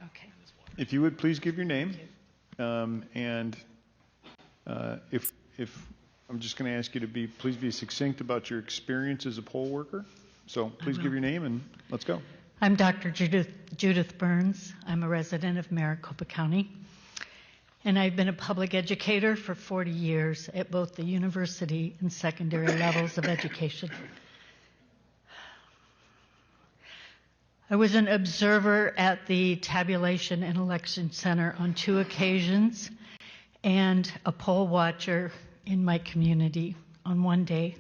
Okay. If you would please give your name, and if I'm just going to ask you to please be succinct about your experience as a poll worker. So please give your name and let's go. I'm Dr. Judith Burns. I'm a resident of Maricopa County, and I've been a public educator for 40 years at both the university and secondary levels of education. I was an observer at the Tabulation and Election Center on 2 occasions and a poll watcher in my community on 1 day.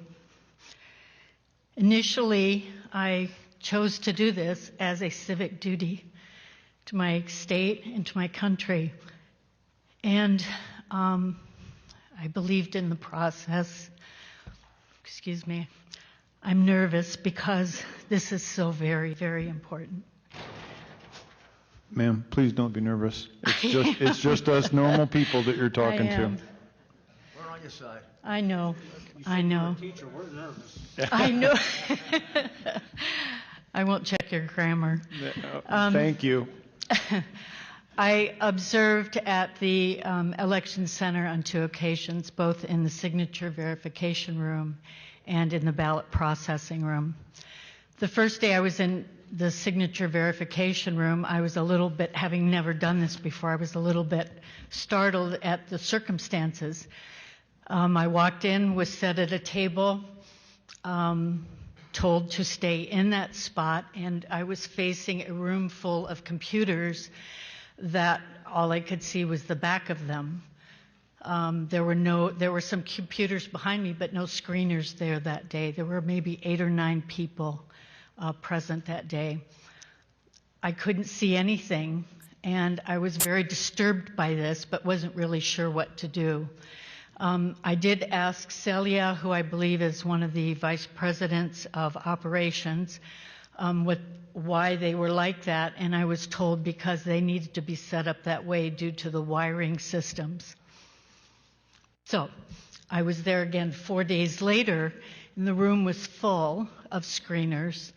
Initially, I chose to do this as a civic duty to my state and to my country. And I believed in the process. Excuse me. I'm nervous because this is so very, very important. Ma'am, please don't be nervous. It's just us normal people that you're talking to. We're on your side. I know. I know. Teacher, we're nervous. I know. I won't check your grammar. Thank you. I observed at the election center on 2 occasions, both in the signature verification room and in the ballot processing room. The first day I was in the signature verification room, I was a little bit, having never done this before, I was a little bit startled at the circumstances. I walked in, was set at a table, told to stay in that spot, and I was facing a room full of computers that all I could see was the back of them. There were some computers behind me, but no screeners there that day. There were maybe 8 or 9 people present that day. I couldn't see anything, and I was very disturbed by this, but wasn't really sure what to do. I did ask Celia, who I believe is one of the vice presidents of operations, why they were like that, and I was told because they needed to be set up that way due to the wiring systems. So I was there again 4 days later, and the room was full of screeners.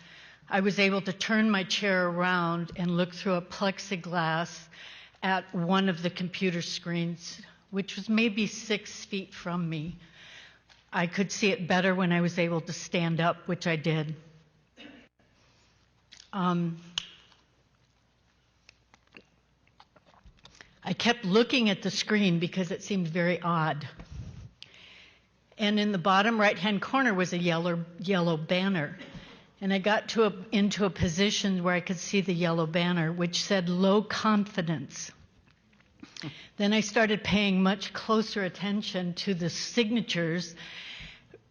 I was able to turn my chair around and look through a plexiglass at one of the computer screens, which was maybe 6 feet from me. I could see it better when I was able to stand up, which I did. I kept looking at the screen because it seemed very odd. And in the bottom right-hand corner was a yellow banner. And I got into a position where I could see the yellow banner, which said low confidence. Then I started paying much closer attention to the signatures,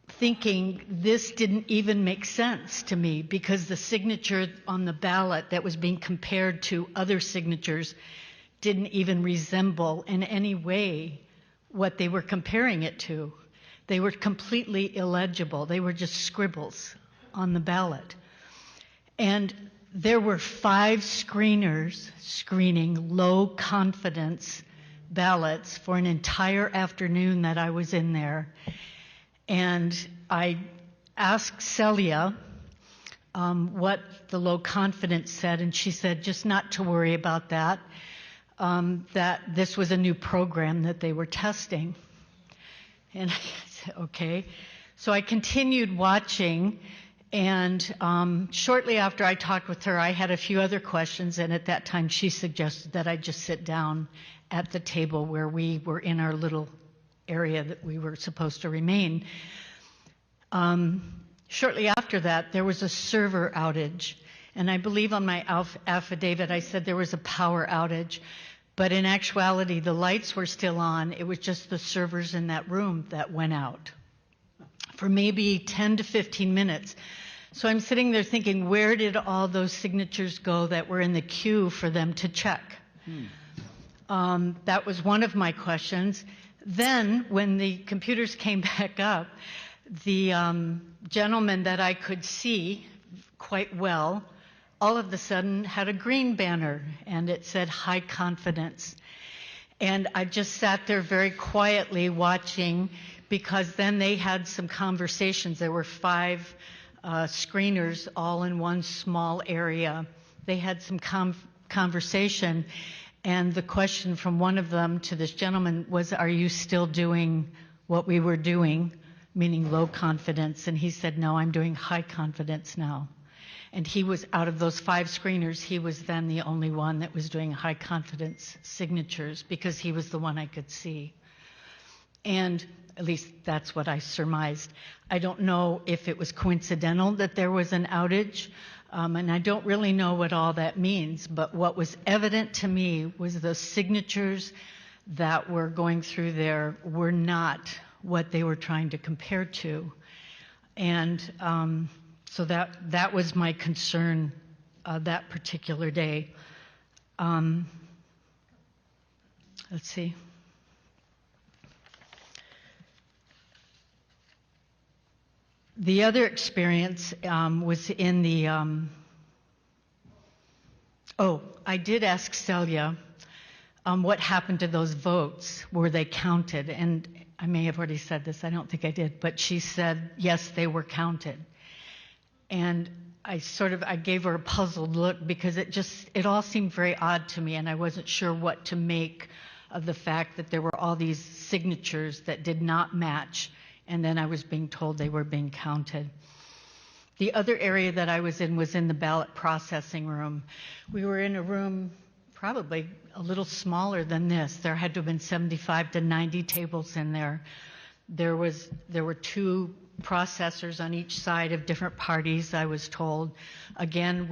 thinking this didn't even make sense to me because the signature on the ballot that was being compared to other signatures didn't even resemble in any way what they were comparing it to. They were completely illegible. They were just scribbles on the ballot. And there were 5 screeners screening low confidence ballots for an entire afternoon that I was in there. And I asked Celia what the low confidence said, and she said just not to worry about that, that this was a new program that they were testing. And I said, okay. So I continued watching, and shortly after I talked with her, I had a few other questions, and at that time she suggested that I just sit down at the table where we were in our little area that we were supposed to remain. Shortly after that, there was a server outage, and I believe on my affidavit I said there was a power outage, but in actuality the lights were still on. It was just the servers in that room that went out for maybe 10 to 15 minutes. So I'm sitting there thinking, where did all those signatures go that were in the queue for them to check? That was one of my questions. Then, when the computers came back up, the gentleman that I could see quite well all of a sudden had a green banner, and it said high confidence. And I just sat there very quietly watching, because then they had some conversations. There were 5 screeners all in one small area. They had some conversation, and the question from one of them to this gentleman was, "Are you still doing what we were doing?" Meaning low confidence. And he said, "No, I'm doing high confidence now." And he was, out of those 5 screeners, he was then the only one that was doing high confidence signatures, because he was the one I could see. And at least that's what I surmised. I don't know if it was coincidental that there was an outage, and I don't really know what all that means, but what was evident to me was the signatures that were going through there were not what they were trying to compare to. And so that was my concern that particular day. Let's see. The other experience was in the, I did ask Celia what happened to those votes. Were they counted? And I may have already said this, I don't think I did, but she said, yes, they were counted. And I gave her a puzzled look, because it all seemed very odd to me, and I wasn't sure what to make of the fact that there were all these signatures that did not match, and then I was being told they were being counted. The other area that I was in the ballot processing room. We were in a room probably a little smaller than this. There had to have been 75 to 90 tables in there. There were 2 processors on each side of different parties, I was told. Again,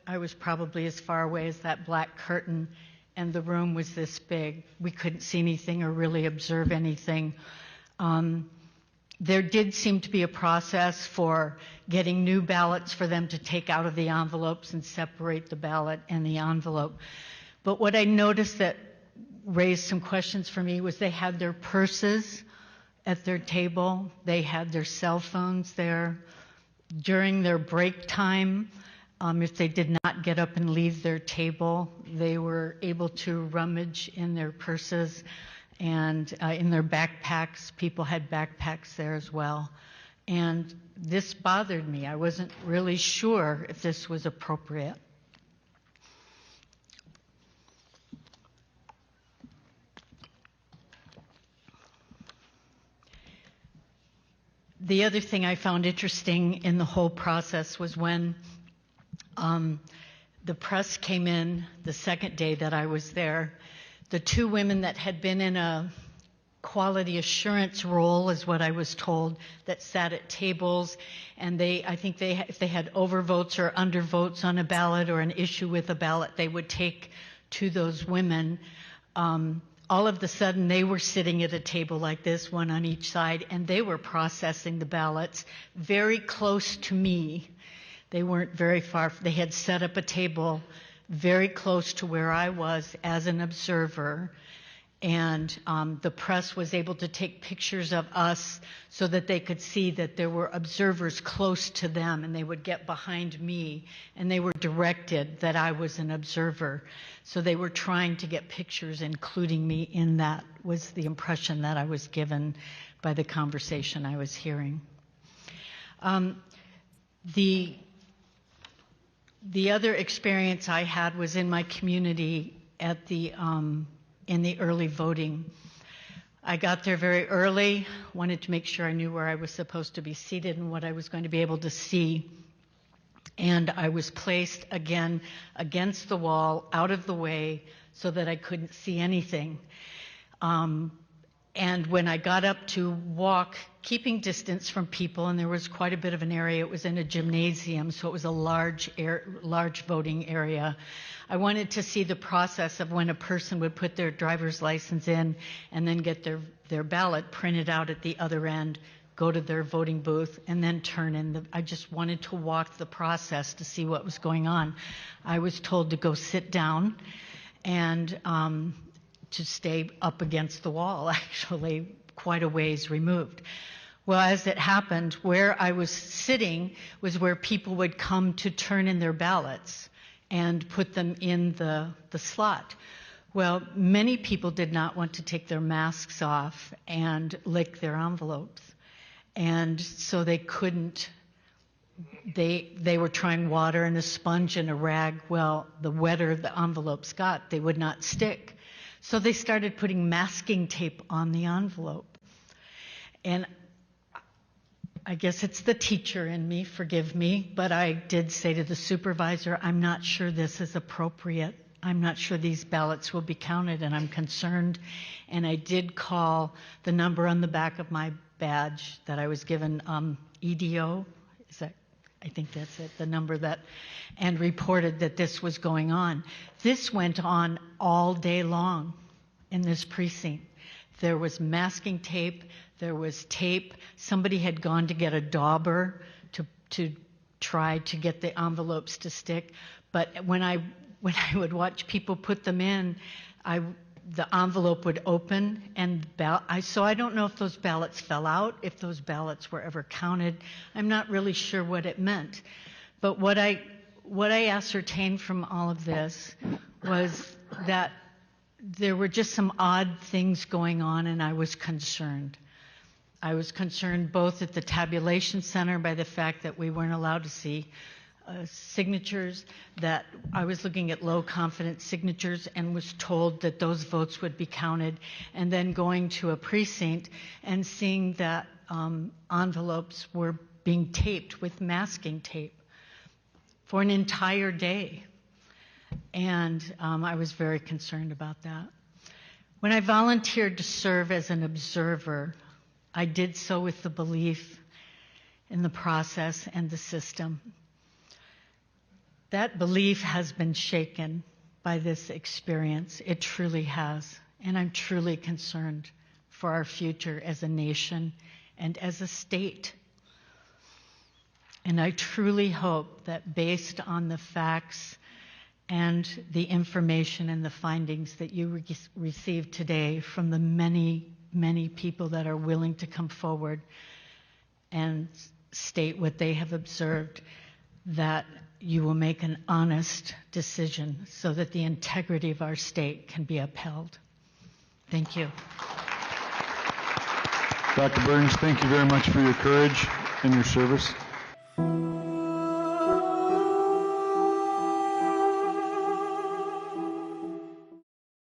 I was probably as far away as that black curtain, and the room was this big. We couldn't see anything or really observe anything. There did seem to be a process for getting new ballots for them to take out of the envelopes and separate the ballot and the envelope. But what I noticed that raised some questions for me was they had their purses at their table. They had their cell phones there. During their break time, if they did not get up and leave their table, they were able to rummage in their purses and in their backpacks. People had backpacks there as well. And this bothered me. I wasn't really sure if this was appropriate. The other thing I found interesting in the whole process was when the press came in the second day that I was there. The 2 women that had been in a quality assurance role, is what I was told, that sat at tables, and if they had overvotes or undervotes on a ballot or an issue with a ballot, they would take to those women. All of a sudden, they were sitting at a table like this, one on each side, and they were processing the ballots very close to me. They weren't very far. They had set up a table very close to where I was as an observer, and the press was able to take pictures of us so that they could see that there were observers close to them, and they would get behind me, and they were directed that I was an observer. So they were trying to get pictures, including me in that, was the impression that I was given by the conversation I was hearing. The other experience I had was in my community at in the early voting. I got there very early, wanted to make sure I knew where I was supposed to be seated and what I was going to be able to see. And I was placed again against the wall, out of the way, so that I couldn't see anything. And when I got up to walk, keeping distance from people, and there was quite a bit of an area, it was in a gymnasium, so it was a large voting area. I wanted to see the process of when a person would put their driver's license in and then get their ballot printed out at the other end, go to their voting booth, and then turn in. I just wanted to walk the process to see what was going on. I was told to go sit down and to stay up against the wall, actually quite a ways removed. Well, as it happened, where I was sitting was where people would come to turn in their ballots and put them in the slot. Well, many people did not want to take their masks off and lick their envelopes. And so they couldn't they were trying water and a sponge and a rag. Well, the wetter the envelopes got, they would not stick. So they started putting masking tape on the envelope. And I guess it's the teacher in me, forgive me, but I did say to the supervisor, I'm not sure this is appropriate. I'm not sure these ballots will be counted, and I'm concerned. And I did call the number on the back of my badge that I was given, EDO, is that, I think that's it, the number that, and reported that this was going on. This went on all day long in this precinct. There was masking tape, there was tape. Somebody had gone to get a dauber to try to get the envelopes to stick. But when I would watch people put them in, the envelope would open, and so I don't know if those ballots fell out, if those ballots were ever counted. I'm not really sure what it meant. But what I ascertained from all of this was that there were just some odd things going on, and I was concerned. I was concerned both at the tabulation center by the fact that we weren't allowed to see signatures, that I was looking at low confidence signatures and was told that those votes would be counted, and then going to a precinct and seeing that envelopes were being taped with masking tape for an entire day. And I was very concerned about that. When I volunteered to serve as an observer, I did so with the belief in the process and the system. That belief has been shaken by this experience. It truly has. And I'm truly concerned for our future as a nation and as a state. And I truly hope that based on the facts and the information and the findings that you received today from the many, many people that are willing to come forward and state what they have observed, that you will make an honest decision so that the integrity of our state can be upheld. Thank you. Dr. Burns, thank you very much for your courage and your service.